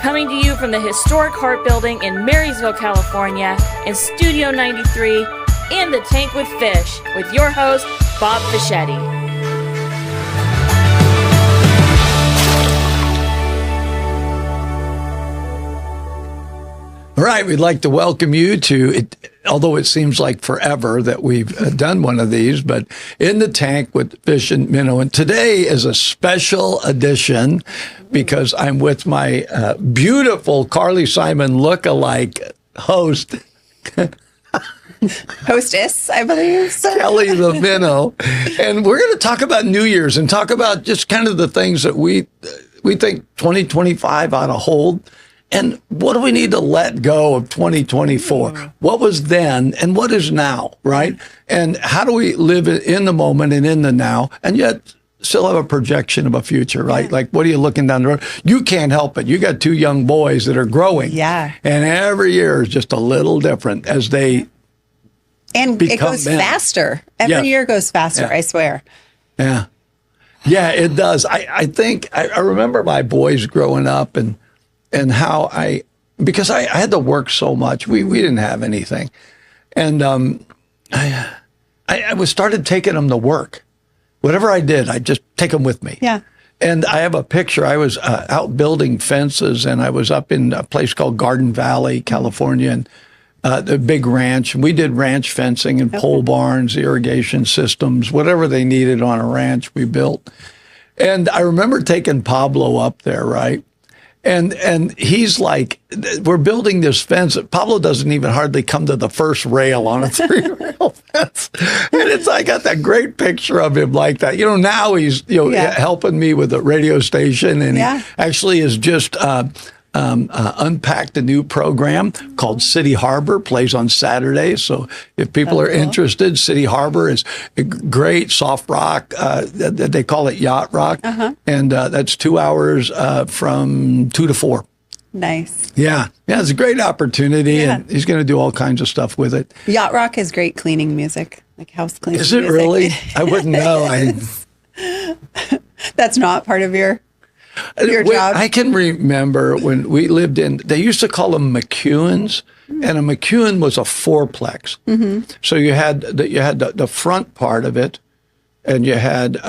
Coming to you from the historic Hart Building in Marysville, California, in Studio 93, In the Tank with Fish, with your host, Bob Fischetti. All right, we'd like to welcome you to it, although it seems like forever that we've done one of these, but In the Tank with Fish and Minnow. And today is a special edition because I'm with my beautiful Carly Simon look-alike host, hostess, I believe. Kelly the Minnow. And we're going to talk about New Year's and talk about just kind of the things that we think 2025 ought to hold. And what do we need to let go of 2024? What was then and what is now, right? And how do we live in the moment and in the now and yet still have a projection of a future, right? Like, what are you looking down the road? You can't help it. You got two young boys that are growing. Yeah. And every year is just a little different as they And it goes men. Faster. Every year goes faster, I swear. Yeah. Yeah, it does. I think, I remember my boys growing up and how because I had to work so much. We didn't have anything. And I started taking them to work. Whatever I did, I'd just take them with me. Yeah. And I have a picture. I was out building fences, and I was up in a place called Garden Valley, California, and the big ranch. And we did ranch fencing and pole barns, irrigation systems, whatever they needed on a ranch, we built. And I remember taking Pablo up there, right? And he's like, we're building this fence. Pablo doesn't even hardly come to the first rail on a 3-rail fence. And I got that great picture of him like that. You know, now he's, helping me with the radio station. And he actually is just unpacked a new program called City Harbor, plays on Saturdays. So if people are interested, City Harbor is a great soft rock. They call it yacht rock. And that's 2 hours from 2 to 4. Nice. Yeah. Yeah, it's a great opportunity. And he's going to do all kinds of stuff with it. Yacht rock is great cleaning music, like house cleaning music. Is it really? I wouldn't know. That's not part of your job. I can remember when we lived they used to call them McEwens, and a McEwen was a fourplex. So you had the front part of it, and you had,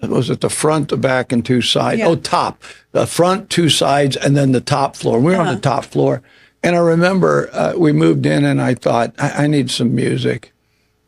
was it the front, the back, and two sides? Yeah. Oh, top. The front, two sides, and then the top floor. We were on the top floor. And I remember we moved in, and I thought, I need some music,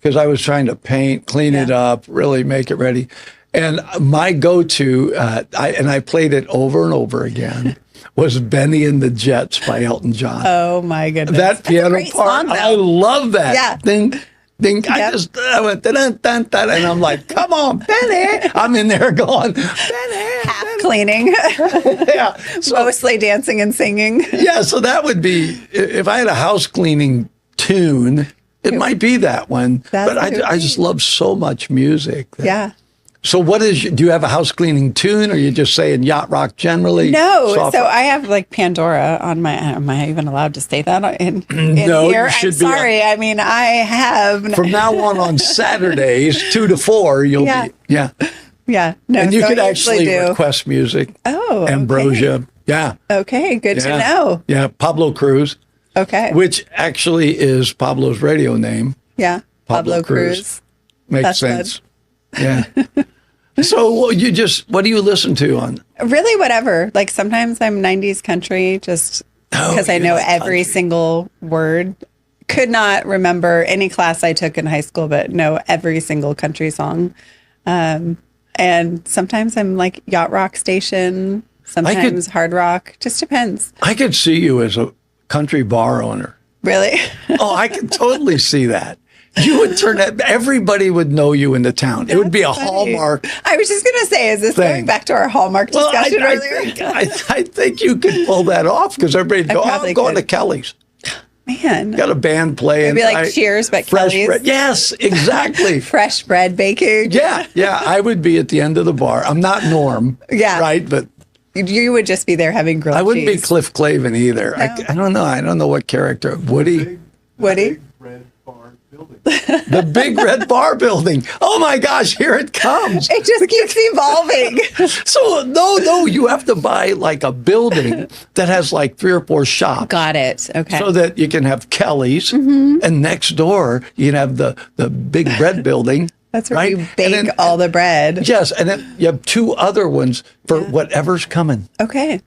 because I was trying to paint, clean it up, really make it ready. And my go-to, I played it over and over again, was Benny and the Jets by Elton John. Oh, my goodness. That piano part, I love that. Yeah. Ding, ding. I went, dun, dun, dun, and I'm like, come on, Benny. I'm in there going, Benny. Half cleaning. Yeah. So, mostly dancing and singing. Yeah, so that would be, if I had a house cleaning tune, it might be that one. But I just love so much music. Yeah. So do you have a house cleaning tune, or are you just saying yacht rock generally? No, so I have like Pandora on my, am I even allowed to say that in no, here? You should I'm sorry. I mean, I have. From now on Saturdays, 2 to 4, you'll be, Yeah, no. And you could actually request music. Oh, Ambrosia. Okay. Yeah. Okay, good to know. Yeah, Pablo Cruz. Okay. Which actually is Pablo's radio name. Yeah, Pablo Cruz. Makes sense. Good. Yeah. So what do you listen to on? Really, whatever. Like sometimes I'm 90s country just because I know every single word. Could not remember any class I took in high school, but know every single country song. And sometimes I'm like yacht rock station, sometimes hard rock. Just depends. I could see you as a country bar owner. Really? Oh, I could totally see that. You would turn that, everybody would know you in the town. It would be a Hallmark. I was just going to say, is this going back to our Hallmark discussion earlier? I think you could pull that off because everybody'd go, I'm going to Kelly's. Man. Got a band playing. Maybe like Cheers, but Kelly's. Bread. Yes, exactly. Fresh bread baking. Yeah. I would be at the end of the bar. I'm not Norm. Yeah. Right, but. You would just be there having grilled cheese. I wouldn't be Cliff Clavin either. No. I don't know. I don't know what character. Woody? The big red bar building. Oh my gosh, here it comes. It just keeps evolving. So no, you have to buy like a building that has like 3 or 4 shops. Got it. Okay. So that you can have Kelly's, and next door you can have the big bread building. That's where right? you bake all the bread. Yes, and then you have 2 other ones for whatever's coming. Okay.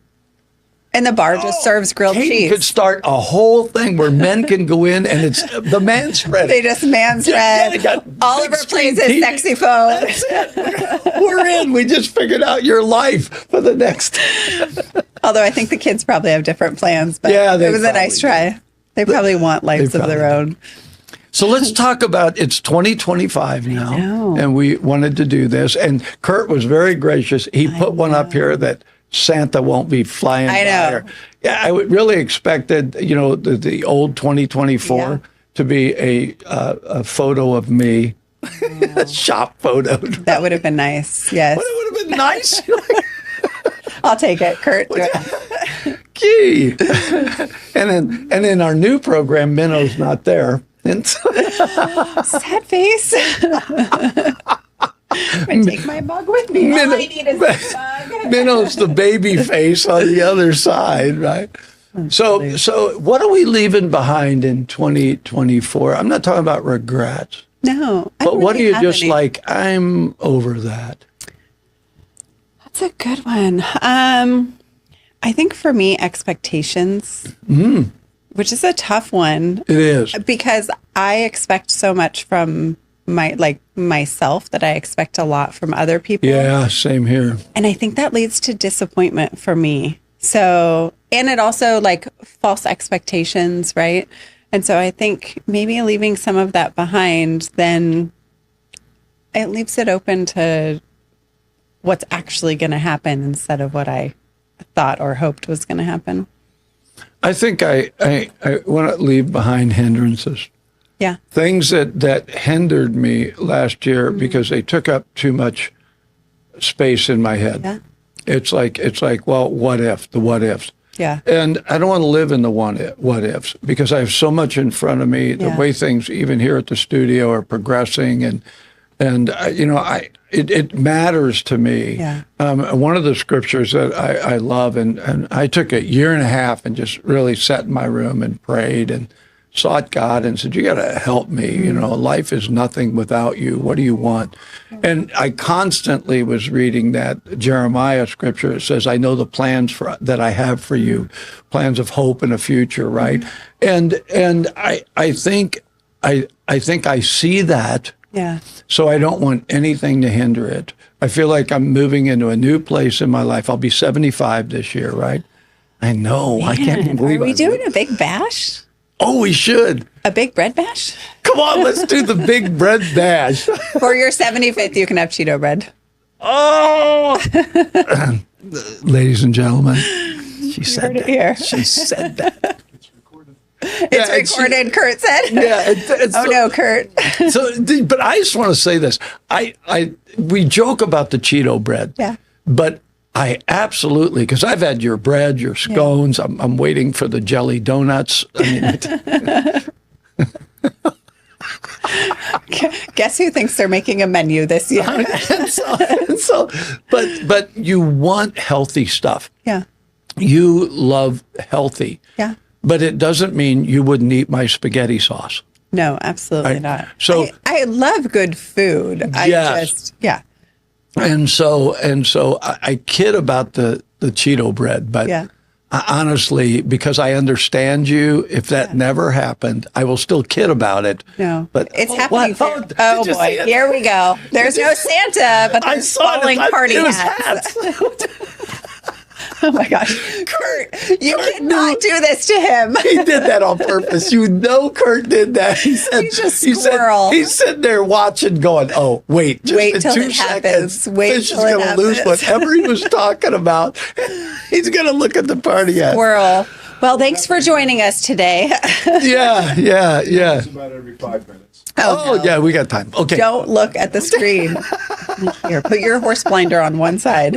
And the bar just serves grilled Katie cheese. could start a whole thing where men can go in and it's the man spread. They just man spread. they got Oliver big screen plays his TV. sexy phone. That's it. We're in. We just figured out your life for the next. Although I think the kids probably have different plans, but Yeah, they it was a nice probably try. They probably want lives of their own. So let's talk about, it's 2025 now, know. and we wanted to do this. And Kurt was very gracious. He put one up here that Santa won't be flying I by. know. Yeah, I would really expected, the old 2024 to be a photo of me, a shop photo. That would have been nice. Yes. But it would have been nice. I'll take it. Kurt, do it. Gee. And in our new program, Minnow's not there. And so, Sad face. I'm going to take my mug with me. All I need is this mug. Minnow's the baby face on the other side, right? So what are we leaving behind in 2024? I'm not talking about regrets. No. I But don't what are really you have just any. like, I'm over that? That's a good one. I think for me, expectations, which is a tough one It is. because I expect so much from myself that I expect a lot from other people. Yeah, same here. And I think that leads to disappointment for me. So, and it also like false expectations, right? And so I think maybe leaving some of that behind, then it leaves it open to what's actually going to happen instead of what I thought or hoped was going to happen. I think I want to leave behind hindrances. Yeah. Things that hindered me last year because they took up too much space in my head. Yeah. It's like, well, what if, the what ifs. Yeah. And I don't want to live in the what ifs because I have so much in front of me, the way things even here at the studio are progressing and it matters to me. Yeah. One of the scriptures that I love, and I took 1.5 years and just really sat in my room and prayed and sought God and said, you got to help me. Life is nothing without you. What do you want? And I constantly was reading that Jeremiah scripture. It says, I know the plans that I have for you, plans of hope and a future, right? And I think I see that. Yeah. So I don't want anything to hinder it. I feel like I'm moving into a new place in my life. I'll be 75 this year, right? I know. I can't believe it. Are we doing a big bash? Oh, we should. A big bread bash? Come on, let's do the big bread bash. For your 75th, you can have Cheeto bread. Oh! Ladies and gentlemen, she said heard it that. here. She said that. It's recorded, Kurt said. Yeah. It's Oh, no, Kurt. But I just want to say this. We joke about the Cheeto bread. Yeah. But I absolutely, because I've had your bread, your scones. I'm waiting for the jelly donuts. I mean, Guess who thinks they're making a menu this year? but you want healthy stuff. Yeah. You love healthy. Yeah. But it doesn't mean you wouldn't eat my spaghetti sauce. No, absolutely Right. not. So- I love good food. Yes. And so I kid about the Cheeto bread, but I honestly, because I understand you, if that never happened, I will still kid about it. No, but it's happening. What? Oh Did you boy, see it? here we go. There's no Santa, but there's falling party it was hats. hats. Oh my gosh, Kurt, you cannot do this to him. He did that on purpose. Kurt did that. He said, He's a squirrel. He's sitting there watching, going, "Oh, wait Till in 2 it happens. seconds, Wait Fish till is it going to lose happens." whatever he was talking about. He's going to look at the party hat. Squirrel. Well, thanks for joining us today. Yeah. It's about every 5 minutes. Oh, no. yeah, we got time. Okay. Don't look at the screen. Here, put your horse blinder on one side.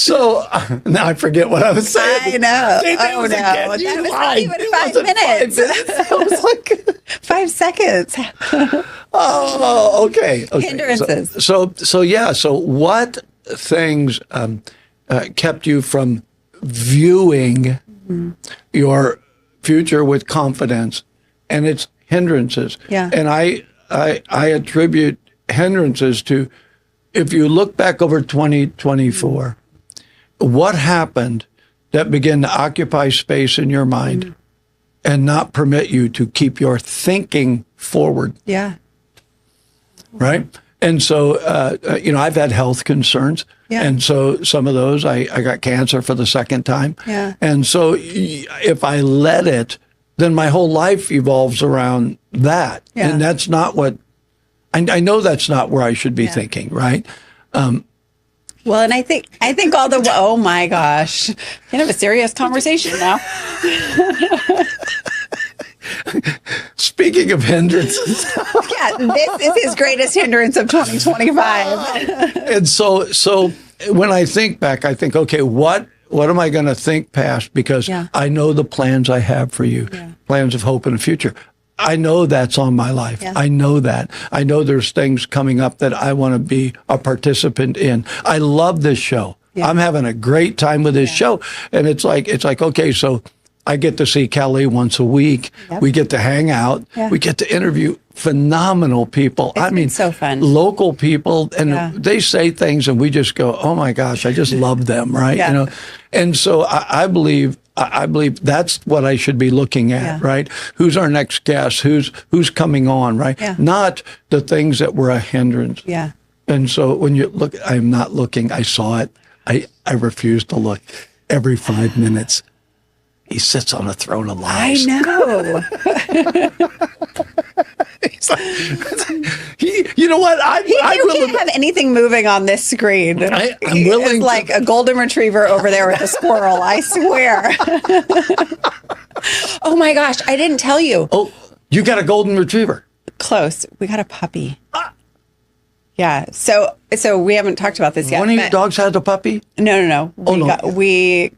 So now I forget what I was saying. I know. See, that Oh, was no. again, That you was not lied. even It 5 wasn't minutes. 5 minutes. It was like, 5 seconds. oh, okay. Hindrances. So yeah. So what things kept you from viewing your future with confidence, and it's hindrances. Yeah. And I attribute hindrances to, if you look back over 2024, what happened that began to occupy space in your mind and not permit you to keep your thinking forward, Yeah. right? And so, I've had health concerns. Yeah. And so some of those, I got cancer for the second time. Yeah. And so if I let it, then my whole life evolves around that. Yeah. And that's not what, I know that's not where I should be thinking, right? Well, and I think all the, oh my gosh, we can have a serious conversation now. Speaking of hindrances. Yeah, this is his greatest hindrance of 2025. And so when I think back, I think, okay, what am I going to think past? Because I know the plans I have for you, plans of hope in the future. I know that's on my life. Yeah. I know that. I know there's things coming up that I want to be a participant in. I love this show. Yeah. I'm having a great time with this show. And it's like, okay, so I get to see Kelly once a week. Yep. We get to hang out. Yeah. We get to interview phenomenal people. It's been so fun. Local people, and Yeah. they say things and we just go, oh my gosh, I just love them, right? Yeah. And so I believe that's what I should be looking at, Yeah. right? Who's our next guest? Who's coming on, right? Yeah. Not the things that were a hindrance. Yeah. And so when you look, I'm not looking. I saw it. I refuse to look. Every 5 minutes, he sits on a throne of lies. I know. He's like, you know what? You can't have anything moving on this screen. I'm willing. It's like a golden retriever over there with a squirrel, I swear. Oh my gosh, I didn't tell you. Oh, you got a golden retriever. Close. We got a puppy. Yeah. So we haven't talked about this yet. One of your but- dogs had a puppy? No. Oh, no.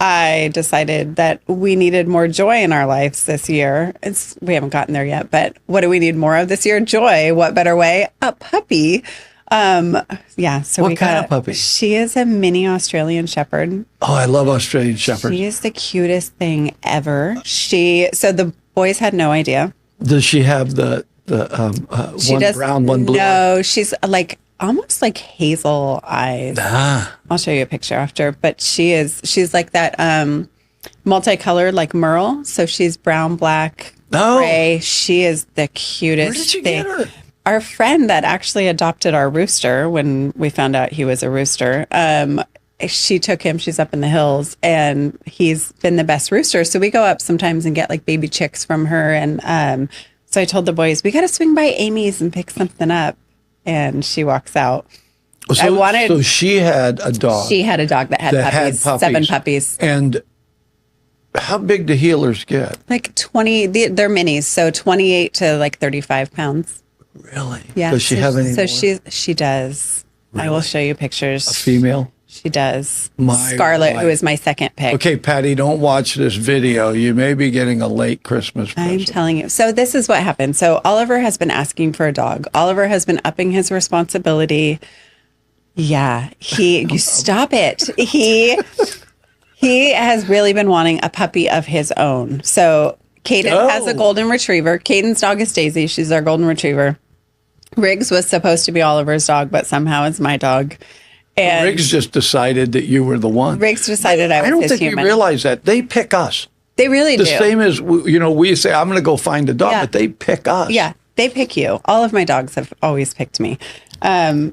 I decided that we needed more joy in our lives this year. We haven't gotten there yet, but what do we need more of this year? Joy. What better way? A puppy. Yeah. So What kind of puppy? She is a mini Australian Shepherd. Oh, I love Australian Shepherds. She is the cutest thing ever. So the boys had no idea. Does she have the She one does, brown, one blue? No, she's like almost like hazel eyes. I'll show you a picture after, but she's like that multicolored like Merle. So she's brown, black, gray. She is the cutest Where did you thing. get her? Our friend that actually adopted our rooster when we found out he was a rooster, she took him. She's up in the hills, and he's been the best rooster. So we go up sometimes and get like baby chicks from her. And so I told the boys, we got to swing by Amy's and pick something up. And she walks out. So she had a dog. She had a dog that had puppies, 7 puppies. And how big do healers get? Like 20, they're minis, so 28 to like 35 pounds. Really? Yeah. Does she have any So more? she does. I will show you pictures. A female? She does. My Scarlet, life. who is my second pick. Okay, Patty, don't watch this video. You may be getting a late Christmas I'm present. telling you. So this is what happened. So Oliver has been asking for a dog. Oliver has been upping his responsibility. Yeah, you stop it. He has really been wanting a puppy of his own. So Caden has a golden retriever. Caden's dog is Daisy. She's our golden retriever. Riggs was supposed to be Oliver's dog, but somehow it's my dog. And Riggs just decided that you were the one. Riggs decided I was I don't his think human. you realize that. They pick us. They really The do. same as, we say, I'm going to go find a dog, Yeah. but they pick us. Yeah, they pick you. All of my dogs have always picked me.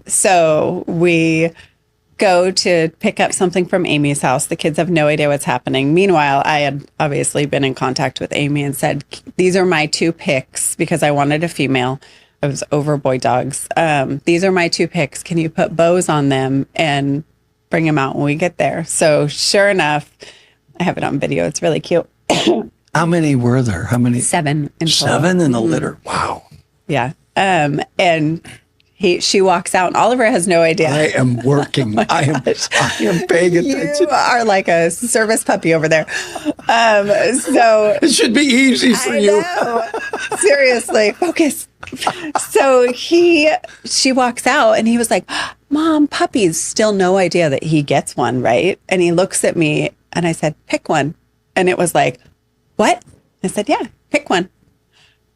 So we go to pick up something from Amy's house. The kids have no idea what's happening. Meanwhile, I had obviously been in contact with Amy and said, these are my 2 picks because I wanted a female. I was over boy dogs. These are my 2 picks. Can you put bows on them and bring them out when we get there? So sure enough, I have it on video. It's really cute. How many were there? How many? 7 in total. 7 in the litter. Wow. Yeah. And She walks out, and Oliver has no idea. I am working. I am paying attention. You are like a service puppy over there. So it should be easy for you. Know. Seriously, focus. So she walks out, and he was like, Mom, puppies. Still no idea that he gets one, right? And he looks at me, and I said, pick one. And it was like, what? I said, yeah, pick one.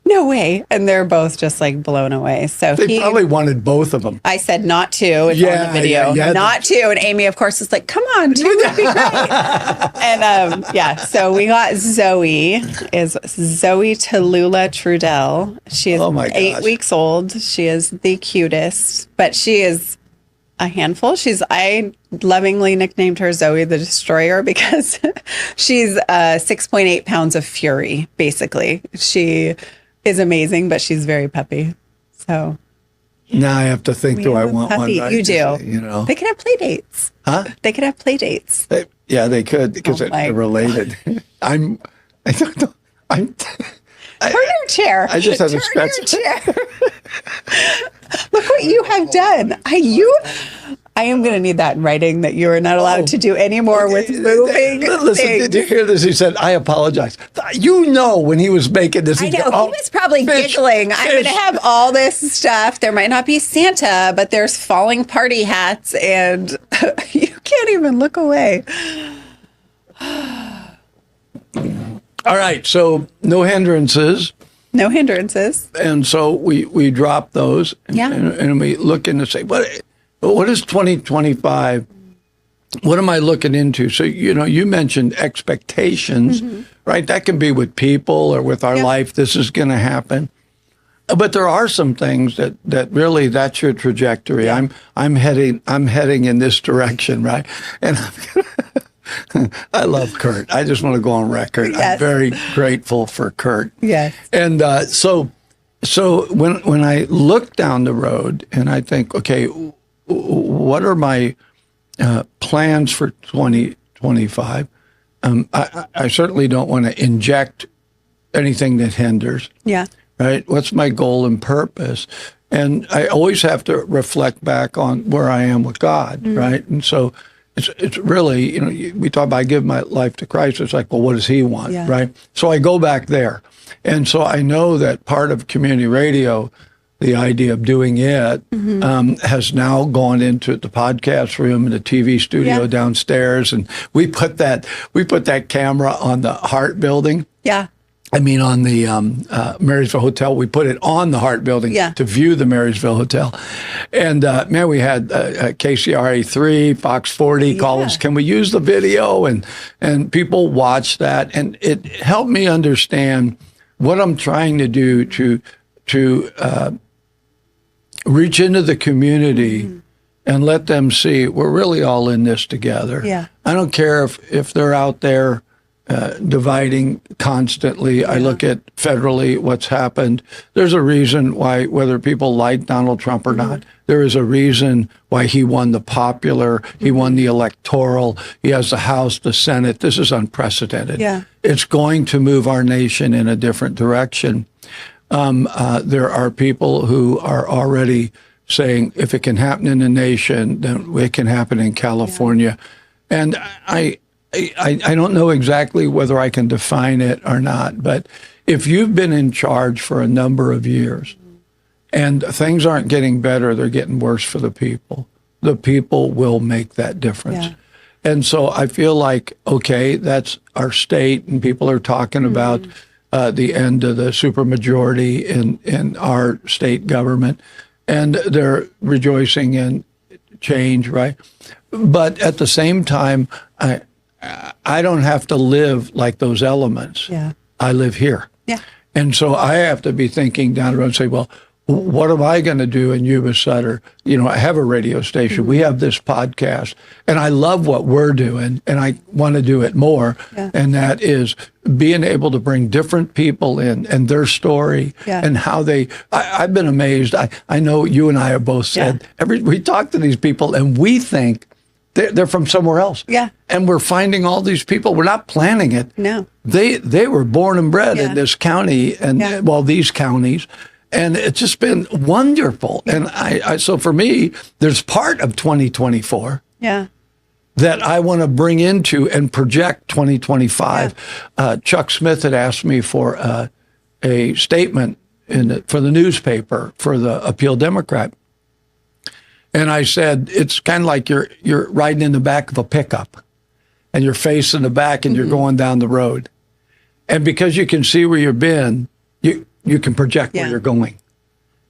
No way. And they're both just like blown away. So they probably wanted both of them. I said not to on the video. Not to. And Amy, of course, is like, come on, two would be great. And so we got Zoe, is Zoe Tallulah Trudell. She is 8 weeks old. She is the cutest, but she is a handful. I lovingly nicknamed her Zoe the Destroyer because she's 6.8 pounds of fury, basically. She is amazing, but she's very puppy. So now I have to think, do I want puppy. one? Right? You do. You know, they could have play dates. Huh? They could have play dates. They could because they're related. I don't know. Turn your chair. I just had to scratch your chair. Look what you have done. I am going to need that in writing that you are not allowed to do any more with moving Listen, things. did you hear this? He said, I apologize. You know when he was making this. I know. He was probably giggling. I'm going to have all this stuff. There might not be Santa, but there's falling party hats, and you can't even look away. All right. So no hindrances. No hindrances. And so we drop those. And we look in and say, what is 2025? What am I looking into? So, you mentioned expectations, right? That can be with people or with our life. This is going to happen. But there are some things that really, that's your trajectory. Yeah. I'm heading in this direction, right? And I love Kurt. I just want to go on record. Yes. I'm very grateful for Kurt. Yes. And so when I look down the road and I think, okay, what are my plans for 2025? I certainly don't want to inject anything that hinders. Yeah. Right? What's my goal and purpose? And I always have to reflect back on where I am with God, right? And so it's really, we talk about I give my life to Christ. It's like, well, what does he want, right? So I go back there. And so I know that part of community radio, the idea of doing it, has now gone into the podcast room and the TV studio downstairs. And we put that camera on the Hart building. Yeah. I mean, on the Marysville Hotel. We put it on the Hart building to view the Marysville Hotel. And man, we had KCRA3, Fox 40 call us, can we use the video? And people watched that. And it helped me understand what I'm trying to do to reach into the community and let them see we're really all in this together. Yeah. I don't care if they're out there dividing constantly. Yeah. I look at federally what's happened. There's a reason why, whether people like Donald Trump or not, there is a reason why he won the popular, he won the electoral, he has the House, the Senate. This is unprecedented. Yeah. It's going to move our nation in a different direction. There are people who are already saying, if it can happen in a nation, then it can happen in California. Yeah. And I don't know exactly whether I can define it or not, but if you've been in charge for a number of years and things aren't getting better, they're getting worse for the people will make that difference. Yeah. And so I feel like, okay, that's our state, and people are talking about the end of the supermajority in our state government, and they're rejoicing in change, right? But at the same time, I don't have to live like those elements. Yeah. I live here. Yeah. And so I have to be thinking down the road and say, well, what am I going to do in Yuba Sutter? I have a radio station. We have this podcast, and I love what we're doing, and I want to do it more. Yeah. And that is being able to bring different people in and their story and how I've been amazed. I know you and I have both said, we talk to these people and we think they're from somewhere else. Yeah. And we're finding all these people. We're not planning it. No. They were born and bred in this county and these counties. And it's just been wonderful. And so for me, there's part of 2024 that I want to bring into and project 2025. Chuck Smith had asked me for a statement for the newspaper for the Appeal Democrat. And I said, it's kind of like you're riding in the back of a pickup and you're facing the back and you're going down the road. And because you can see where you've been, you can project where you're going.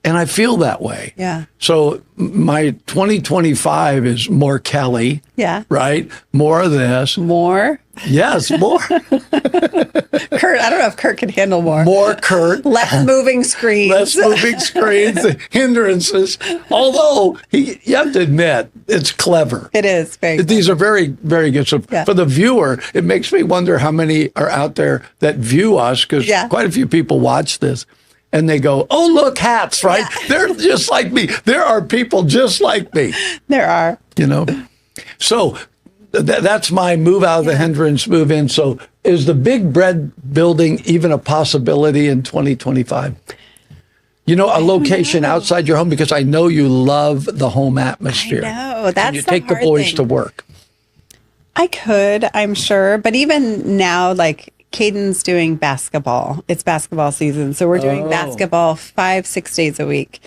And I feel that way. Yeah. So my 2025 is more Kelly. Yeah. Right? More of this. More? Yes, more. Kurt, I don't know if Kurt can handle more. More Kurt. Less moving screens. Less moving screens, hindrances. Although, you have to admit, it's clever. It is. Very good. These are very, very good. So for the viewer, it makes me wonder how many are out there that view us, because quite a few people watch this. And they go, oh, look, hats, right? Yeah. They're just like me. There are people just like me. There are. You know? So that's my move out of the hindrance, move in. So is the big bread building even a possibility in 2025? You know, a location outside your home, because I know you love the home atmosphere. I know. That's and you take the boys to work. I could, I'm sure. But even now, like, Caden's doing basketball. It's basketball season. So we're doing basketball 5-6 days a week.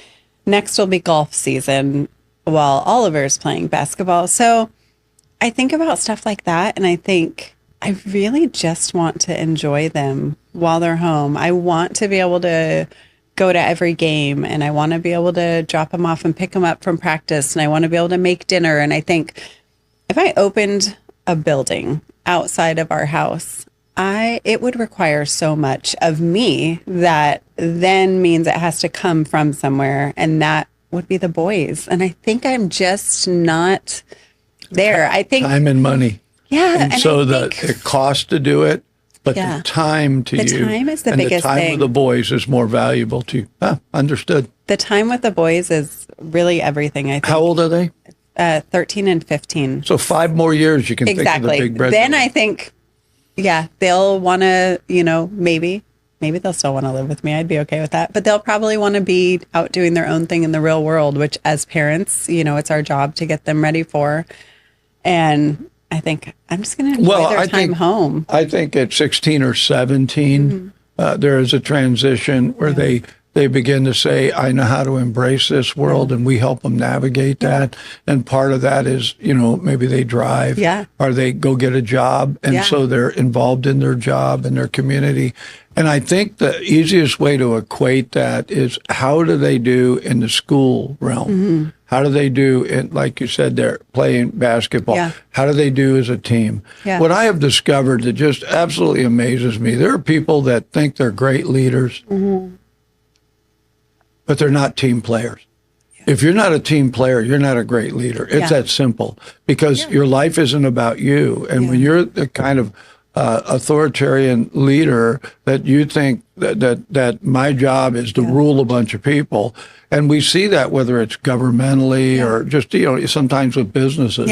Next will be golf season while Oliver's playing basketball. So I think about stuff like that. And I think I really just want to enjoy them while they're home. I want to be able to go to every game, and I want to be able to drop them off and pick them up from practice. And I want to be able to make dinner. And I think if I opened a building outside of our house, it would require so much of me that then means it has to come from somewhere, and that would be the boys. And I think I'm just not there. I think time and money. Yeah. And so the cost to do it, but the time to you. The time is the and biggest the time thing. with the boys is more valuable to you. Understood. The time with the boys is really everything, I think. How old are they? 13 and 15. So 5 more years you can think of the big bread. Then I think, they'll want to, maybe they'll still want to live with me. I'd be okay with that. But they'll probably want to be out doing their own thing in the real world, which as parents, it's our job to get them ready for. And I think I'm just going to enjoy their time home. I think at 16 or 17, there is a transition where they begin to say, I know how to embrace this world, and we help them navigate that. And part of that is, maybe they drive or they go get a job. And so they're involved in their job and their community. And I think the easiest way to equate that is, how do they do in the school realm? How do they do in, like you said, they're playing basketball? How do they do as a team? What I have discovered that just absolutely amazes me, there are people that think they're great leaders, but they're not team players. If you're not a team player, you're not a great leader. It's that simple, because your life isn't about you. And when you're the kind of authoritarian leader that you think that my job is to rule a bunch of people, and we see that whether it's governmentally or just, sometimes with businesses.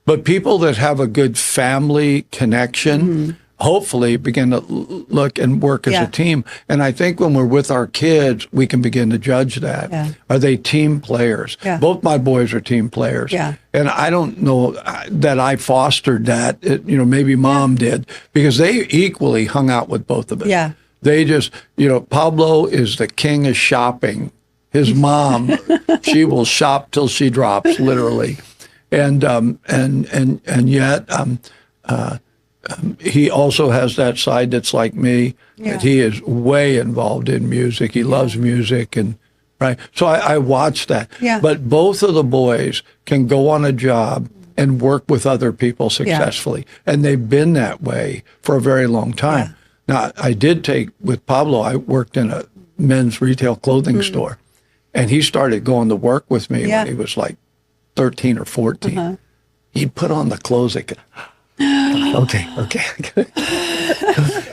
But people that have a good family connection, hopefully begin to look and work as a team. And I think when we're with our kids, we can begin to judge that. Are they team players? Both my boys are team players. And I don't know that I fostered that. Maybe mom did, because they equally hung out with both of us. They just, Pablo is the king of shopping. His mom, she will shop till she drops, literally. And yet, he also has that side that's like me, that he is way involved in music. He loves music, and so I watch that. But both of the boys can go on a job and work with other people successfully. And they've been that way for a very long time. Now, I did with Pablo, I worked in a men's retail clothing store, and he started going to work with me when he was like 13 or 14. He'd put on the clothes. Okay.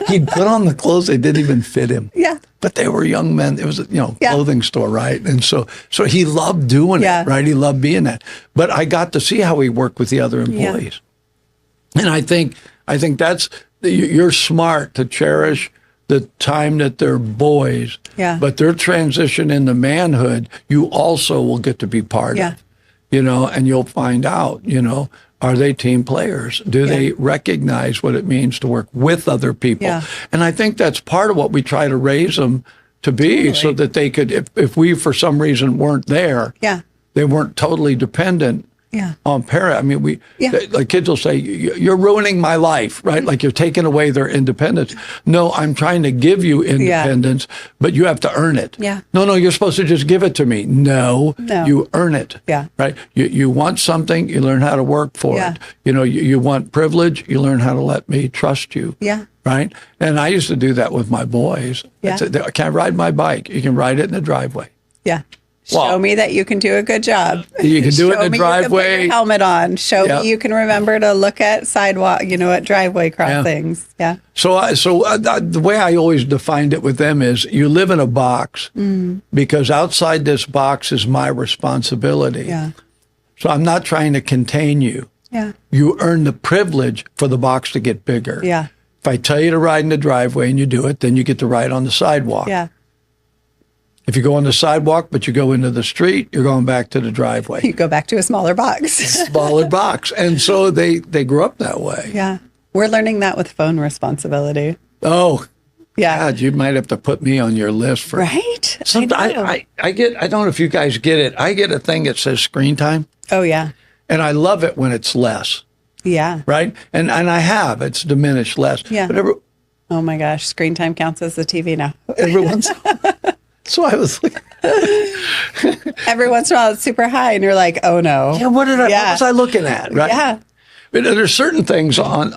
He'd put on the clothes that didn't even fit him. But they were young men. It was a clothing store, right? And so he loved doing it, right? He loved being that. But I got to see how he worked with the other employees. And I think that's, you're smart to cherish the time that they're boys. Yeah. But their transition into manhood, you also will get to be part Yeah. of, and you'll find out, are they team players? Do they recognize what it means to work with other people? Yeah. And I think that's part of what we try to raise them to be, so that they could, if we for some reason weren't there, they weren't totally dependent on parent. I mean, like kids will say, "You're ruining my life," right? Like you're taking away their independence. No, I'm trying to give you independence, but you have to earn it. Yeah. No, you're supposed to just give it to me. No. You earn it. Yeah. Right. You want something, you learn how to work for it. You want privilege, you learn how to let me trust you. Yeah. Right. And I used to do that with my boys. Yeah. Can I ride my bike? You can ride it in the driveway. Yeah. Show me that you can do a good job. You can do it in the driveway. You can put your helmet on. Show me you can remember to look at sidewalk, at driveway crossings. Yeah. So the way I always defined it with them is you live in a box because outside this box is my responsibility. Yeah. So I'm not trying to contain you. Yeah. You earn the privilege for the box to get bigger. Yeah. If I tell you to ride in the driveway and you do it, then you get to ride on the sidewalk. Yeah. If you go on the sidewalk, but you go into the street, you're going back to the driveway. You go back to a smaller box. Smaller box. And so they grew up that way. Yeah. We're learning that with phone responsibility. Oh, yeah. God, you might have to put me on your list for. Right? I get, I don't know if you guys get it. I get a thing that says screen time. Oh, yeah. And I love it when it's less. Yeah. Right? And it's diminished less. Yeah. But oh my gosh, screen time counts as the TV now. everyone's. So I was like, every once in a while it's super high, and you're like, oh no. Yeah, what was I looking at? Right? Yeah. But there's certain things on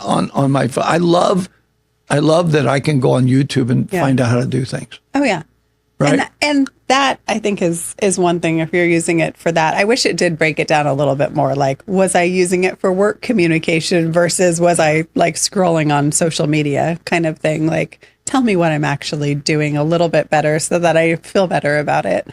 my phone. I love that I can go on YouTube and find out how to do things. Oh yeah. Right. And that I think is one thing if you're using it for that. I wish it did break it down a little bit more. Like, was I using it for work communication versus was I like scrolling on social media kind of thing? Like, tell me what I'm actually doing a little bit better so that I feel better about it.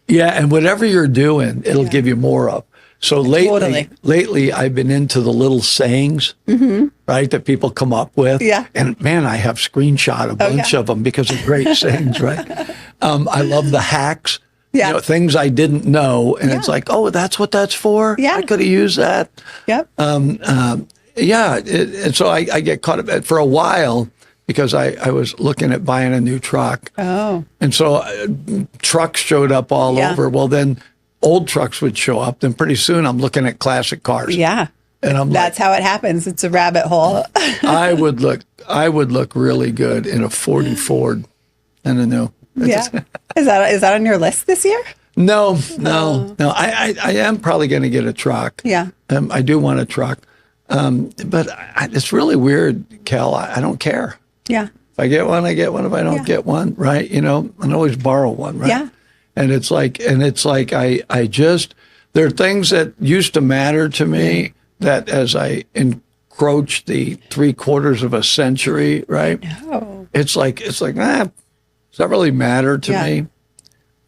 Yeah, and whatever you're doing, it'll give you more of. So lately, I've been into the little sayings, right, that people come up with. Yeah. And man, I have screenshot a bunch of them because they're great sayings, right? I love the hacks. Yeah. Things I didn't know, and it's like, oh, that's what that's for. Yeah. I could have used that. Yep. And so I get caught up for a while because I was looking at buying a new truck. Oh. And so trucks showed up all over. Well, then old trucks would show up. Then pretty soon I'm looking at classic cars. Yeah. And that's how it happens. It's a rabbit hole. I would look really good in a 40 Ford and a new. Yeah. Is that on your list this year? No. I am probably going to get a truck. Yeah. I do want a truck. But it's really weird, Kel. I don't care. Yeah. If I get one, I get one. If I don't get one, right? I can always borrow one, right? Yeah. And it's like I just, there are things that used to matter to me that as I encroach the 3/4 of a century, right? No. It's like, does that really matter to me?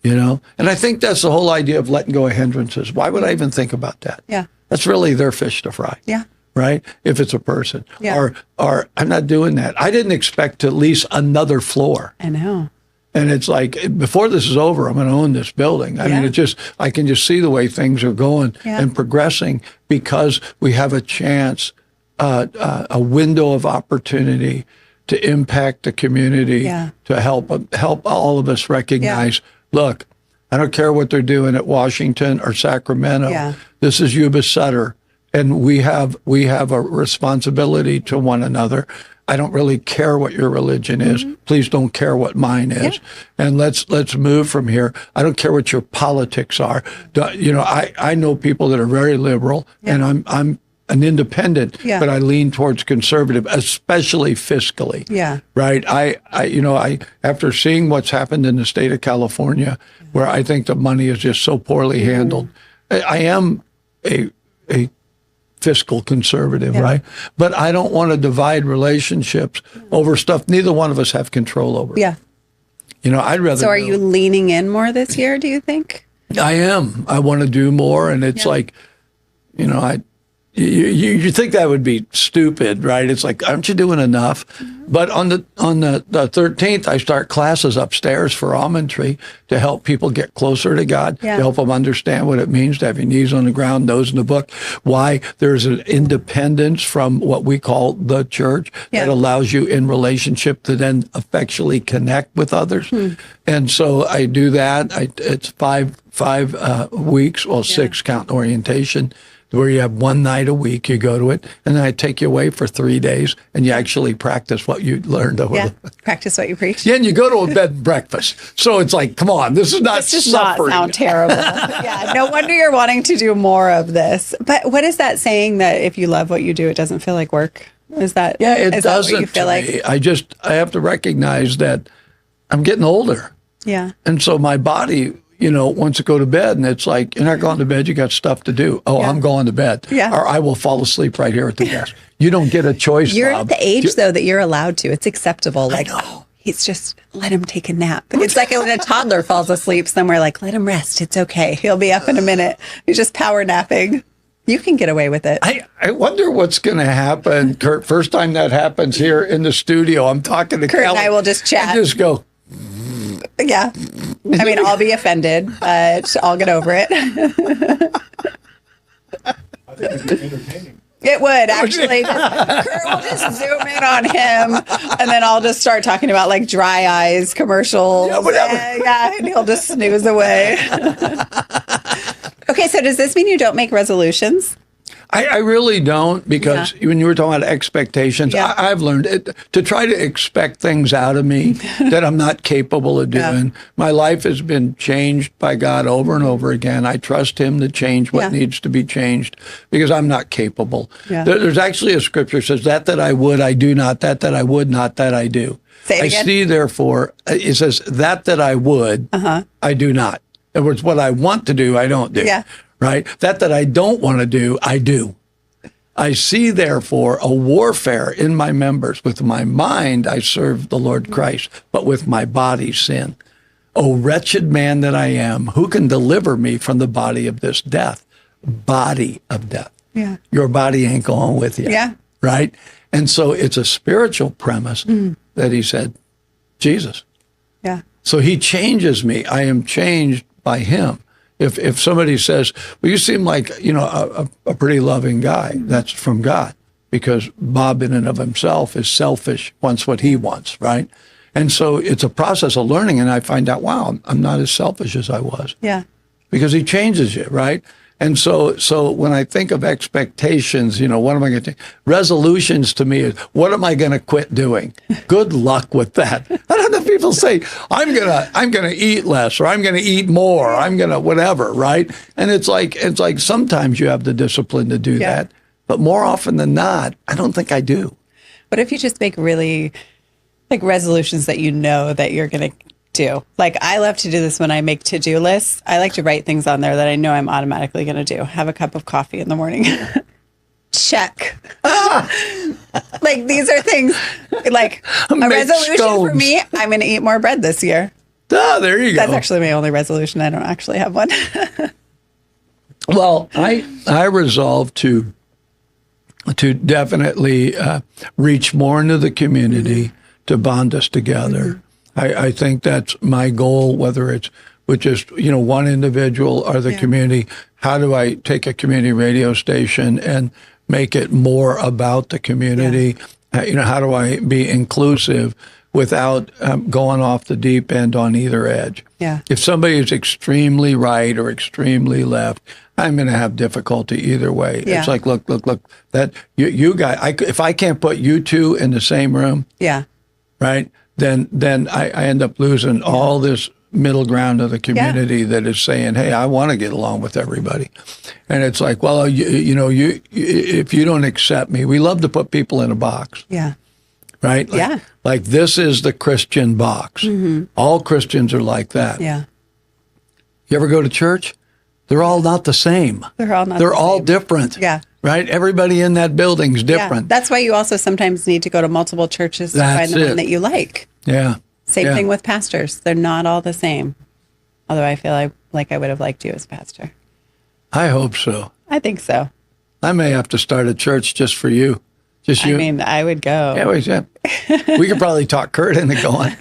And I think that's the whole idea of letting go of hindrances. Why would I even think about that? Yeah. That's really their fish to fry. Yeah. Right? If it's a person. Yeah. Or I'm not doing that. I didn't expect to lease another floor. I know. And it's like, before this is over, I'm going to own this building. I mean, I can just see the way things are going and progressing because we have a chance, a window of opportunity to impact the community, to help all of us recognize, look, I don't care what they're doing at Washington or Sacramento. Yeah. This is Yuba Sutter, and we have a responsibility to one another. I don't really care what your religion is. Please don't care what mine is. And let's move from here. I don't care what your politics are. I know people that are very liberal, and I'm an independent, but I lean towards conservative, especially fiscally. Yeah. Right. I after seeing what's happened in the state of California, where I think the money is just so poorly handled, I am a fiscal conservative, right? But I don't want to divide relationships over stuff neither one of us have control over. Yeah. I'd rather. So are you leaning in more this year, do you think? I am. I want to do more. And it's like, you think that would be stupid, right? It's like, aren't you doing enough? But on the 13th, I start classes upstairs for almond tree to help people get closer to God, to help them understand what it means to have your knees on the ground, nose in the book, why there's an independence from what we call the church that allows you in relationship to then effectually connect with others. And so I do that. It's five weeks, well, 6 count orientation, where you have one night a week, you go to it, and then I take you away for 3 days, and you actually practice what you learned over practice what you preach. Yeah, and you go to a bed and breakfast. So it's like, come on, this is not This does suffering. not sound terrible. Yeah, no wonder you're wanting to do more of this. But what is that saying that if you love what you do, it doesn't feel like work? Is that It is doesn't that what you feel to like? me. I have to recognize that I'm getting older. Yeah. And so my body, wants to go to bed, and it's like, you're not going to bed, you got stuff to do. Oh, I'm going to bed. Yeah. Or I will fall asleep right here at the desk. You don't get a choice, You're Bob. at the age, though, that you're allowed to. It's acceptable. Like, oh, he's just, let him take a nap. It's like when a toddler falls asleep somewhere, like, let him rest. It's okay. He'll be up in a minute. He's just power napping. You can get away with it. I wonder what's going to happen, Kurt. First time that happens here in the studio, I'm talking to Kurt Kelly. and I will just chat. I just go, Yeah. I mean, I'll be offended, but I'll get over it. I think it'd be entertaining. It would actually. Kurt will just zoom in on him, and then I'll just start talking about like dry eyes commercials. Yeah, whatever. And he'll just snooze away. Okay, so does this mean you don't make resolutions? I really don't, because when you were talking about expectations, I've learned to try to expect things out of me that I'm not capable of doing. My life has been changed by God over and over again. I trust him to change what needs to be changed, because I'm not capable. There's actually a scripture that says, that I would, I do not, that I would not, that I do. Say it again. I see, therefore, it says, that I would, I do not. In other words, what I want to do, I don't do. Yeah. Right? That I don't want to do, I do. I see, therefore, a warfare in my members. With my mind, I serve the Lord Christ, but with my body, sin. O wretched man that I am, who can deliver me from the body of this death? Body of death. Yeah. Your body ain't going with you. Yeah. Right? And so it's a spiritual premise that he said, Jesus. Yeah. So he changes me. I am changed by him. If somebody says, well, you seem like, a pretty loving guy, that's from God, because Bob in and of himself is selfish, wants what he wants, right? And so it's a process of learning, and I find out, wow, I'm not as selfish as I was. Yeah. Because he changes you, right? And so when I think of expectations, what am I going to do? Resolutions to me is, what am I going to quit doing? Good luck with that. I don't know, people say, I'm gonna eat less, or I'm gonna eat more, or I'm gonna whatever, right? And it's like sometimes you have the discipline to do that, but more often than not, I don't think I do. What if you just make really like resolutions that you know that you're going to do? Like, I love to do this when I make to-do lists. I like to write things on there that I know I'm automatically going to do. Have a cup of coffee in the morning. Check. Like, these are things like a Make resolution for scones. me. I'm going to eat more bread this year. Oh, there you go. That's actually my only resolution. I don't actually have one. Well, I resolved to definitely reach more into the community to bond us together. I think that's my goal, whether it's with just, one individual or the community. How do I take a community radio station and make it more about the community? How do I be inclusive without going off the deep end on either edge? Yeah. If somebody is extremely right or extremely left, I'm going to have difficulty either way. Yeah. It's like, look, that you guys, if I can't put you two in the same room, Yeah. right, then I end up losing all this middle ground of the community that is saying, hey, I want to get along with everybody. And it's like, well, if you don't accept me, we love to put people in a box. Yeah. Right? Like this is the Christian box. All Christians are like that. Yeah. You ever go to church? They're all not the same. They're all not They're the all same. different. Yeah. Right? Everybody in that building's different. Yeah. That's why you also sometimes need to go to multiple churches to That's find the it. one that you like. Yeah. Same thing with pastors. They're not all the same. Although I feel like I would have liked you as pastor. I hope so. I think so. I may have to start a church just for you. Just you. I mean, I would go. Yeah, we could probably talk Kurt into going.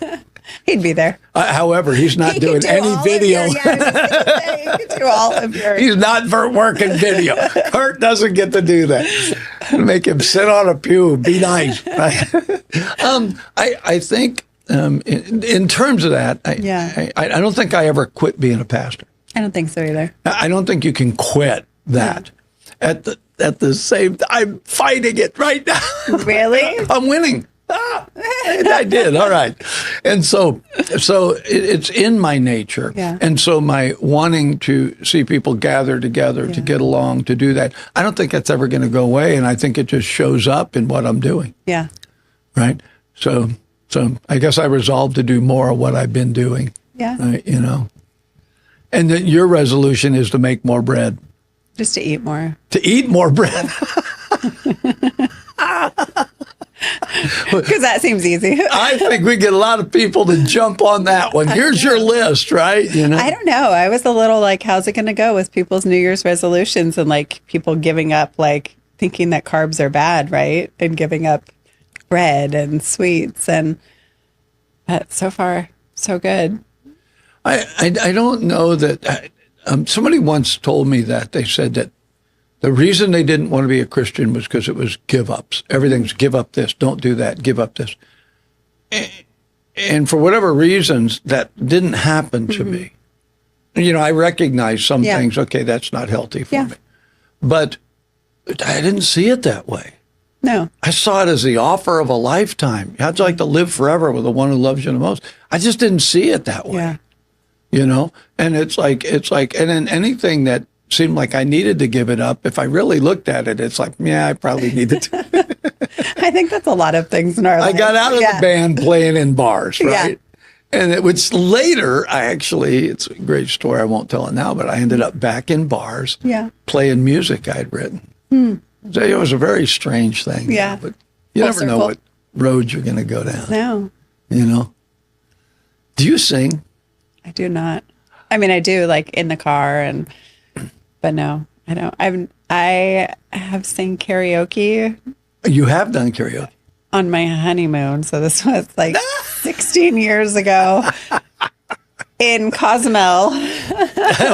He'd be there. However, he's not He doing could do any all video. Of your, yeah, I was gonna say, he could do all of your. He's not working video. Kurt doesn't get to do that. Make him sit on a pew. Be nice. I think in terms of that, I don't think I ever quit being a pastor. I don't think so either. I don't think you can quit that. At the same time, I'm fighting it right now. Really? I'm winning. I did. All right. And so it's in my nature. Yeah. And so my wanting to see people gather together to get along, to do that, I don't think that's ever going to go away. And I think it just shows up in what I'm doing. Yeah. Right. So I guess I resolved to do more of what I've been doing. Yeah. You know. And then your resolution is to make more bread. Just to eat more. To eat more bread. Because that seems easy. I think we get a lot of people to jump on that one. Here's your list, right? You know. I don't know. I was a little like, how's it going to go with people's New Year's resolutions and like people giving up, like thinking that carbs are bad, right? And giving up bread and sweets. And so far, so good. I don't know that. Somebody once told me that they said that the reason they didn't want to be a Christian was because it was give ups. Everything's give up this, don't do that, give up this. And for whatever reasons, that didn't happen to me. You know, I recognize some things, okay, that's not healthy for me. But I didn't see it that way. No. I saw it as the offer of a lifetime. How'd you like to live forever with the one who loves you the most? I just didn't see it that way. Yeah. You know? And it's like, and then anything that seemed like I needed to give it up, if I really looked at it, it's like, yeah, I probably needed to. I think that's a lot of things in our life. I got out of the band playing in bars, right? Yeah. And it was later, it's a great story, I won't tell it now, but I ended up back in bars playing music I'd written. So it was a very strange thing. Yeah. But you never know what road you're going to go down. No. You know? Do you sing? I do not. I mean, I do like in the car but no, I don't. I have sang karaoke. You have done karaoke? On my honeymoon. So this was like 16 years ago in Cozumel.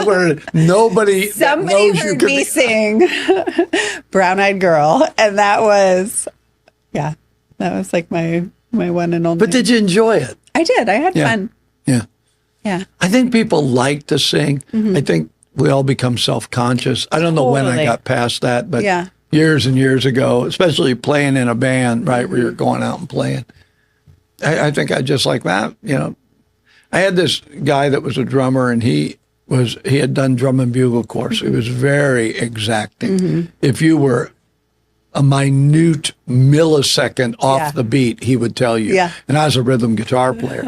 Where nobody Somebody knows heard me sing Brown Eyed Girl. And that was like my one and only. But did you enjoy it? I did. I had fun. Yeah. Yeah. I think people like to sing. I think we all become self-conscious. I don't know when I got past that, but years and years ago, especially playing in a band, right, where you're going out and playing. I think I just like that, you know. I had this guy that was a drummer, and he had done drum and bugle course. He was very exacting. If you were a minute millisecond off the beat, he would tell you. Yeah. And I was a rhythm guitar player.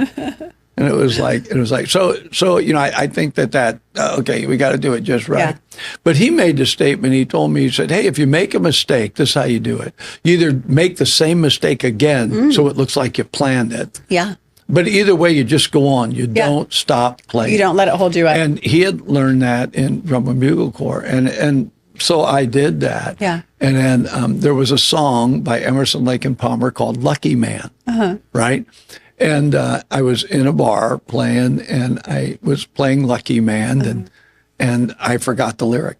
And it was like, so, you know, I think that, okay, we got to do it just right. Yeah. But he made the statement, he told me, he said, hey, if you make a mistake, this is how you do it. You either make the same mistake again, so it looks like you planned it. Yeah. But either way, you just go on. You don't stop playing. You don't let it hold you up. And he had learned that in drum and bugle corps. And so I did that. Yeah. And then there was a song by Emerson, Lake and Palmer called Lucky Man, right? And I was in a bar playing, and I was playing Lucky Man, and I forgot the lyric.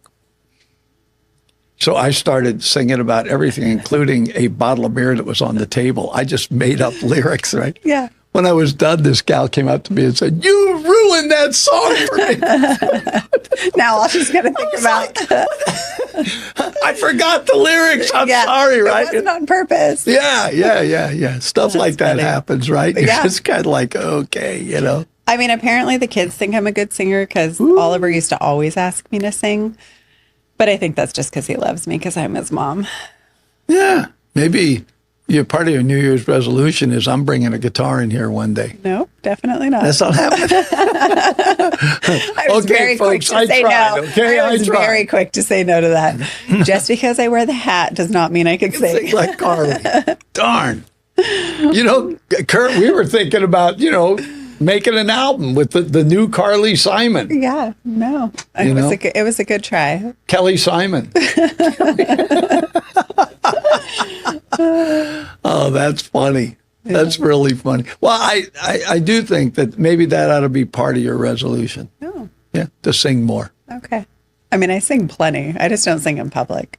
So I started singing about everything, including a bottle of beer that was on the table. I just made up lyrics, right? Yeah. When I was done, this gal came up to me and said, "You ruined that song for me." Now all she's going to think about. I forgot the lyrics. I'm sorry, right? It wasn't on purpose. Yeah. Stuff like that funny. happens, right? You're just kind of like, okay, you know. I mean, apparently the kids think I'm a good singer because Oliver used to always ask me to sing. But I think that's just because he loves me because I'm his mom. Yeah, maybe part of your New Year's resolution is I'm bringing a guitar in here one day. No, definitely not. That's not happening. I was very quick to say no. Okay, I was very quick to say no to that. Just because I wear the hat does not mean I can sing. Like Carly. Darn. You know, Kurt, we were thinking about, you know, making an album with the new Carly Simon, Yeah, no, it was a good try. Kelly Simon. Oh, that's funny. That's really funny. Well, I do think that maybe that ought to be part of your resolution. Oh, Yeah, to sing more. okay. I mean, I sing plenty. I just don't sing in public.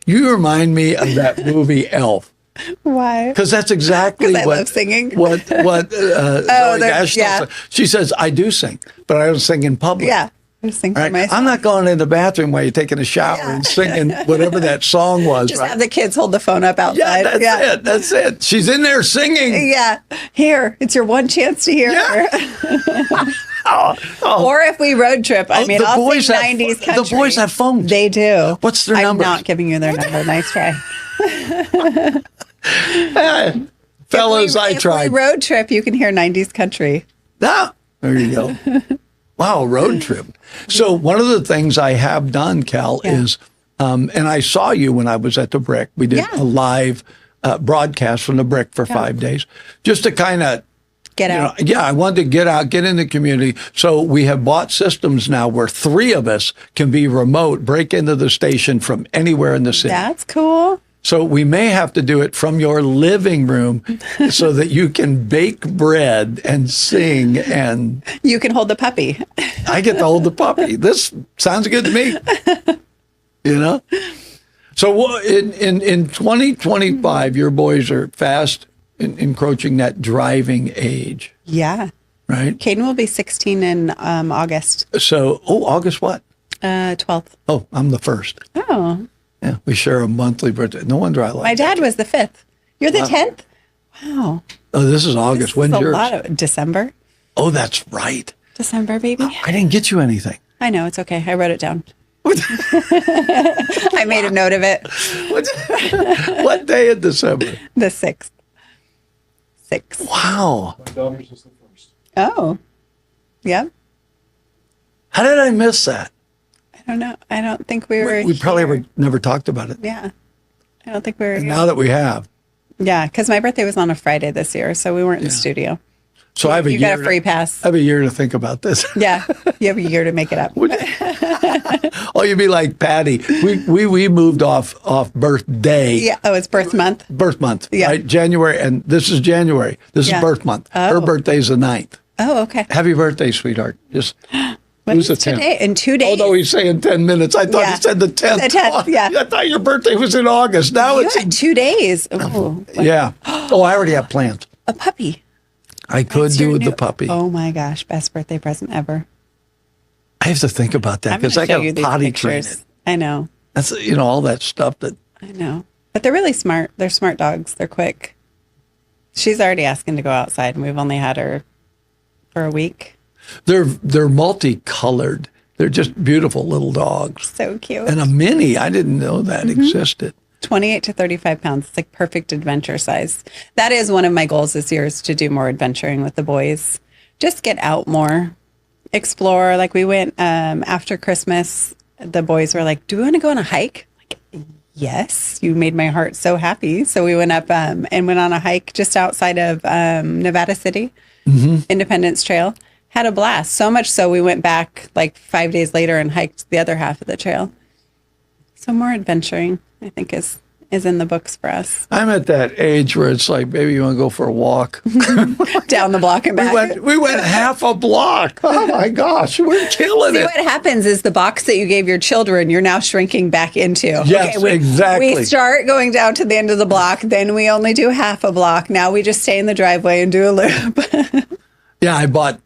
You remind me of that movie Elf. Why? Because that's exactly 'Cause I what love singing. What Zoe Deschanel yeah. said. She says, I do sing, but I don't sing in public. Yeah, I just sing for Right? myself. I'm not going in the bathroom while you're taking a shower and singing whatever that song was. Just right? have the kids hold the phone up Yeah, outside. that's it. That's it. She's in there singing. Yeah. Here, it's your one chance to hear Yeah. her. Oh. Or if we road trip, I mean, the I'll boys sing have- 90s the country. boys have phones. They do. What's their I'm numbers? not giving you their number. Nice try. Fellas, I If tried. we road trip, you can hear 90s country. Ah, there you go. Wow, road trip. So one of the things I have done, Cal, Yeah. is, and I saw you when I was at the Brick. We did Yeah. a live broadcast from the Brick for 5 days, just to kind of Get out. I wanted to get out, get in the community. So we have bought systems now where 3 of us can be remote, break into the station from anywhere in the city. That's cool. So we may have to do it from your living room so that you can bake bread and sing, and You can hold the puppy. I get to hold the puppy. This sounds good to me. You know? So in 2025, your boys are fast encroaching that driving age, Yeah. right? Caden will be 16 in August So, August what? 12th. Oh, I'm the first. Oh, Yeah, we share a monthly birthday. No wonder I like my that. dad was the 5th. You're the 10th? Wow. Oh, this is August. This When's is a yours? lot of December. Oh, that's right. December, baby. I didn't get you anything. I know, it's okay. I wrote it down. I made a note of it. What day in December? The 6th. 6. Wow. My daughter's is the first. Oh. Yep. How did I miss that? I don't know. I don't think we were We probably here. never talked about it. Yeah. I don't think we were And here. now that we have. Yeah, because my birthday was on a Friday this year, so we weren't in studio. So I have a You year. got a free pass. I have a year to think about this. Yeah, you have a year to make it up. Oh, you'd be like Patty. We moved off birthday. Yeah. Oh, it's birth month. Birth month. Yeah. Right? January, and this is January. This Yeah. is birth month. Her Oh. birthday's the 9th. Oh, okay. Happy birthday, sweetheart. Just When who's is the 10th? today? In 2 days. Oh, no, he's saying 10 minutes. I thought Yeah. he said the 10th. The 10th, yeah. I thought your birthday was in August. Now You it's had 2 days. Oh, yeah. Oh, I already have plans. a puppy. I could That's do your with the new- puppy. Oh my gosh, best birthday present ever. I have to think about that I'm going because to I show got you to these potty train pictures. it. I know. That's all that stuff that. I know. But they're really smart. They're smart dogs. They're quick. She's already asking to go outside, and we've only had her for a week. They're multicolored. They're just beautiful little dogs. So cute. And a mini, I didn't know that Mm-hmm. existed. 28 to 35 pounds. It's like perfect adventure size. That is one of my goals this year, is to do more adventuring with the boys. Just get out more, explore. Like we went after Christmas, the boys were like, do we want to go on a hike? Like, yes, you made my heart so happy. So we went up and went on a hike just outside of Nevada City, Independence Trail. Had a blast. So much so we went back like 5 days later and hiked the other half of the trail. So more adventuring, I think, is in the books for us. I'm at that age where it's like, baby, you want to go for a walk? Down the block and back. We went half a block. Oh my gosh, we're killing See, it. what happens is the box that you gave your children, you're now shrinking back into. Yes, exactly. We start going down to the end of the block, then we only do half a block. Now we just stay in the driveway and do a loop. Yeah, I bought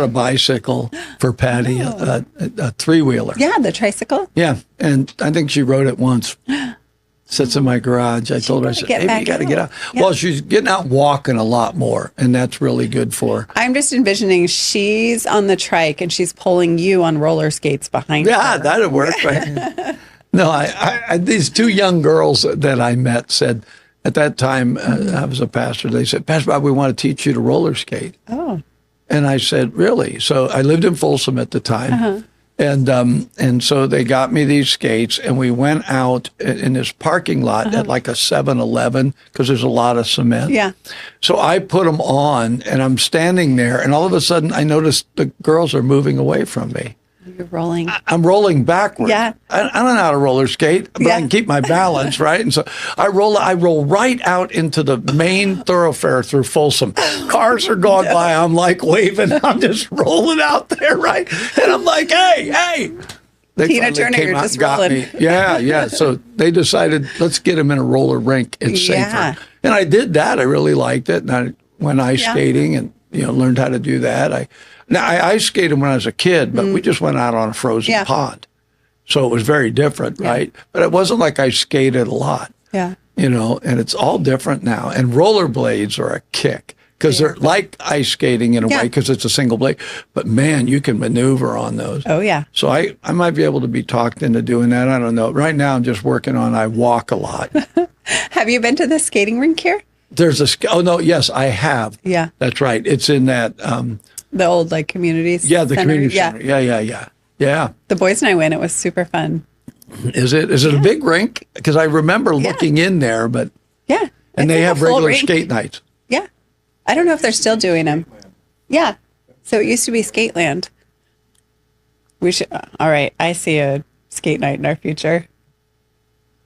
a bicycle for Patty, a 3-wheeler. Yeah, the tricycle. Yeah, and I think she rode it once. Sits in my garage. I told her, I gotta said, get "Baby, back you got to get out." out." Yeah. Well, she's getting out walking a lot more, and that's really good for her. I'm just envisioning she's on the trike and she's pulling you on roller skates behind Yeah, her. that'd work. Right? No, I these 2 young girls that I met said at that time I was a pastor. They said, "Pastor Bob, we want to teach you to roller skate." Oh, And I said, "Really?" So I lived in Folsom at the time, And so they got me these skates, and we went out in this parking lot at like a 7-Eleven because there's a lot of cement. Yeah. So I put them on, and I'm standing there, and all of a sudden I noticed the girls are moving away from me. You're rolling. I'm rolling backwards. Yeah. I don't know how to roller skate, but I can keep my balance, right? And so I roll right out into the main thoroughfare through Folsom. Cars are going by. I'm like waving. I'm just rolling out there, right? And I'm like, hey. They Tina finally Turner, came you're out just and got rolling. me. Yeah. So they decided, let's get him in a roller rink. It's safer. Yeah. And I did that. I really liked it. And I went ice skating and learned how to do that. I ice skated when I was a kid, but we just went out on a frozen pond. So it was very different, right? But it wasn't like I skated a lot. Yeah. And it's all different now. And rollerblades are a kick because they're like ice skating in a way because it's a single blade. But man, you can maneuver on those. Oh, yeah. So I might be able to be talked into doing that. I don't know. Right now I'm just working on, I walk a lot. Have you been to the skating rink here? There's yes, I have. Yeah. That's right. It's in that. The old communities. Yeah, the center. community center. Yeah. The boys and I went. It was super fun. Is it a big rink? Because I remember looking in there, but Yeah. and they have regular skate nights. Yeah. I don't know if they're still doing them. Yeah. So it used to be Skateland. We should. All right. I see a skate night in our future.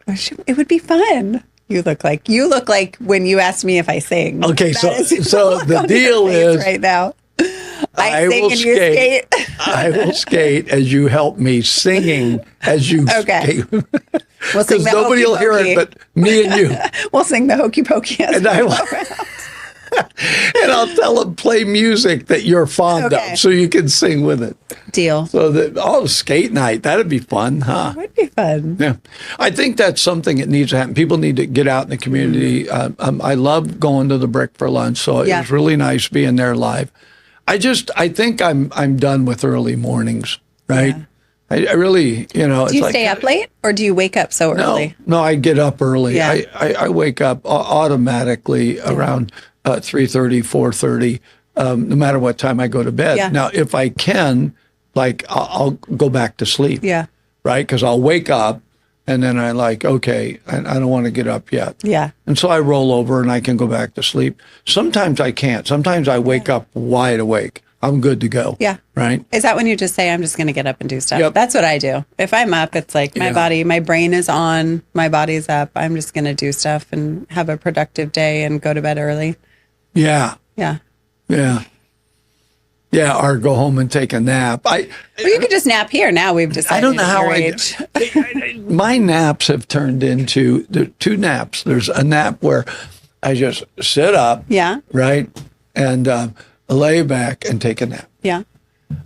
It would be fun. You look like when you asked me if I sing. Okay, so That the deal is right now. I sing will and you skate. I will skate as you help me singing as you skate. We'll Because sing the nobody will hear it but me and you. We'll sing the hokey pokey. And I'll tell them play music that you're fond of so you can sing with it. Deal. So skate night, that'd be fun, huh? It would be fun. Yeah. I think that's something that needs to happen. People need to get out in the community. I love going to the Brick for lunch, so it was really nice being there live. I think I'm done with early mornings, right? Yeah. I really, Do you stay up late or do you wake up so early? No, I get up early. Yeah. I wake up automatically around 3:30, 4:30, no matter what time I go to bed. Yeah. Now, if I can, I'll go back to sleep. Yeah. Right? Because I'll wake up and then I okay, I don't want to get up yet. Yeah. And so I roll over and I can go back to sleep. Sometimes I can't. Sometimes I wake up wide awake. I'm good to go. Yeah. Right? Is that when you just say, I'm just going to get up and do stuff? Yep. That's what I do. If I'm up, it's like my brain is on, my body's up. I'm just going to do stuff and have a productive day and go to bed early. Yeah. Yeah. Yeah. Yeah, or go home and take a nap. Well, you could just nap here. Now we've decided. I don't know how age. My naps have turned into two naps. There's a nap where I just sit up, right, and lay back and take a nap. Yeah.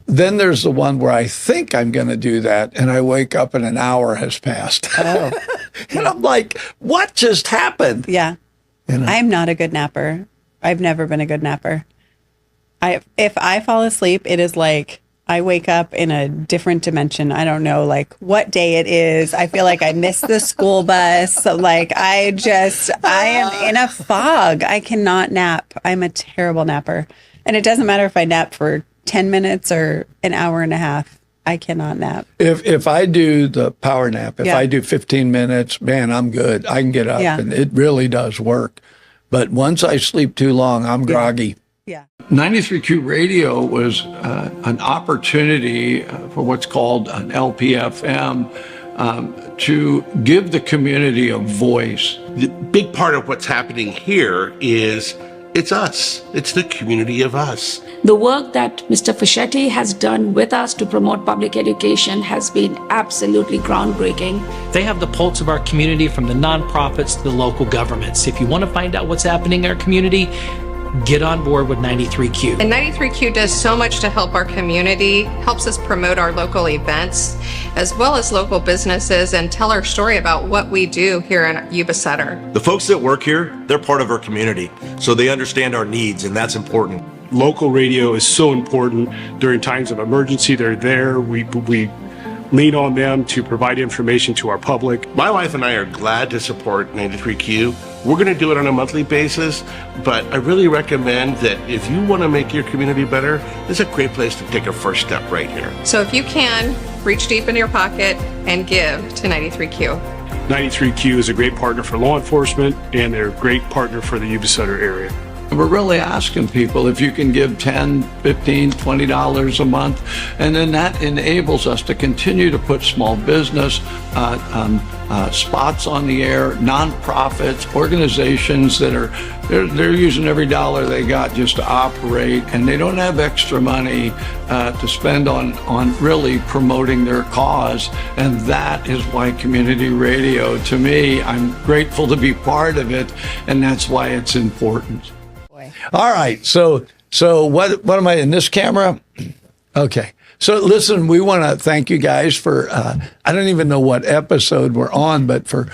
Then there's the one where I think I'm going to do that, and I wake up and an hour has passed. Oh. And I'm like, what just happened? Yeah. I'm not a good napper. I've never been a good napper. If I fall asleep, it is like I wake up in a different dimension. I don't know, what day it is. I feel like I missed the school bus. I am in a fog. I cannot nap. I'm a terrible napper. And it doesn't matter if I nap for 10 minutes or an hour and a half. I cannot nap. If I do the power nap, if I do 15 minutes, man, I'm good. I can get up and it really does work. But once I sleep too long, I'm groggy. Yeah. 93Q Radio was an opportunity for what's called an LPFM to give the community a voice. The big part of what's happening here is it's us. It's the community of us. The work that Mr. Fischetti has done with us to promote public education has been absolutely groundbreaking. They have the pulse of our community from the nonprofits to the local governments. If you want to find out what's happening in our community, get on board with 93Q. And 93Q does so much to help our community, helps us promote our local events, as well as local businesses, and tell our story about what we do here in Yuba Sutter. The folks that work here, they're part of our community, so they understand our needs, and that's important. Local radio is so important during times of emergency. They're there. We lean on them to provide information to our public. My wife and I are glad to support 93Q. We're going to do it on a monthly basis, but I really recommend that if you want to make your community better, this is a great place to take a first step right here. So if you can, reach deep into your pocket and give to 93Q. 93Q is a great partner for law enforcement, and they're a great partner for the Yuba Sutter area. We're really asking people if you can give $10, $15, $20 a month, and then that enables us to continue to put small business spots on the air, nonprofits, organizations that are they're using every dollar they got just to operate, and they don't have extra money to spend on really promoting their cause. And that is why community radio, to me, I'm grateful to be part of it, and that's why it's important. All right, so what am I in this camera? Okay. So listen, we want to thank you guys for, I don't even know what episode we're on, but for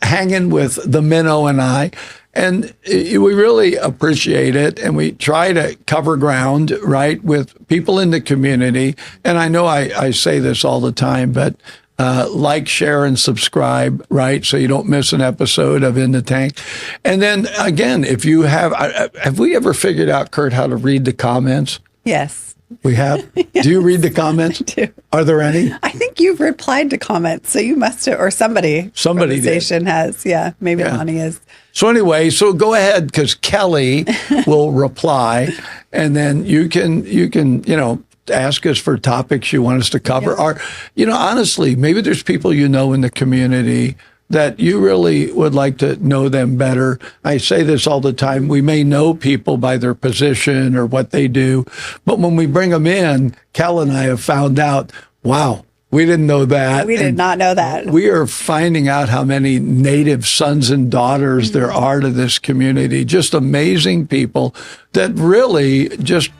hanging with the Minnow and I. And we really appreciate it. And we try to cover ground, right, with people in the community. And I know I say this all the time, but like, share, and subscribe, right? So you don't miss an episode of In the Tank. And then again, if you have we ever figured out, Kurt, how to read the comments? Yes. We have? Yes. Do you read the comments? I do. Are there any? I think you've replied to comments, so you must have, or somebody did. Has. Yeah, maybe Lonnie is. So anyway, so go ahead, because Kelly will reply, and then you can ask us for topics you want us to cover. Or, honestly, maybe there's people in the community that you really would like to know them better. I say this all the time. We may know people by their position or what they do, but when we bring them in, Cal and I have found out, wow, we didn't know that. We did not know that. We are finding out how many Native sons and daughters there are to this community. Just amazing people that really just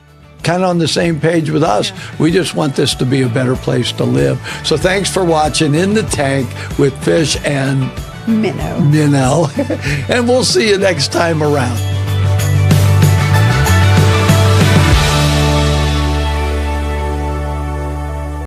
kind of on the same page with us. Yeah. We just want this to be a better place to live. So thanks for watching In the Tank with Fish and Minnow. And we'll see you next time around.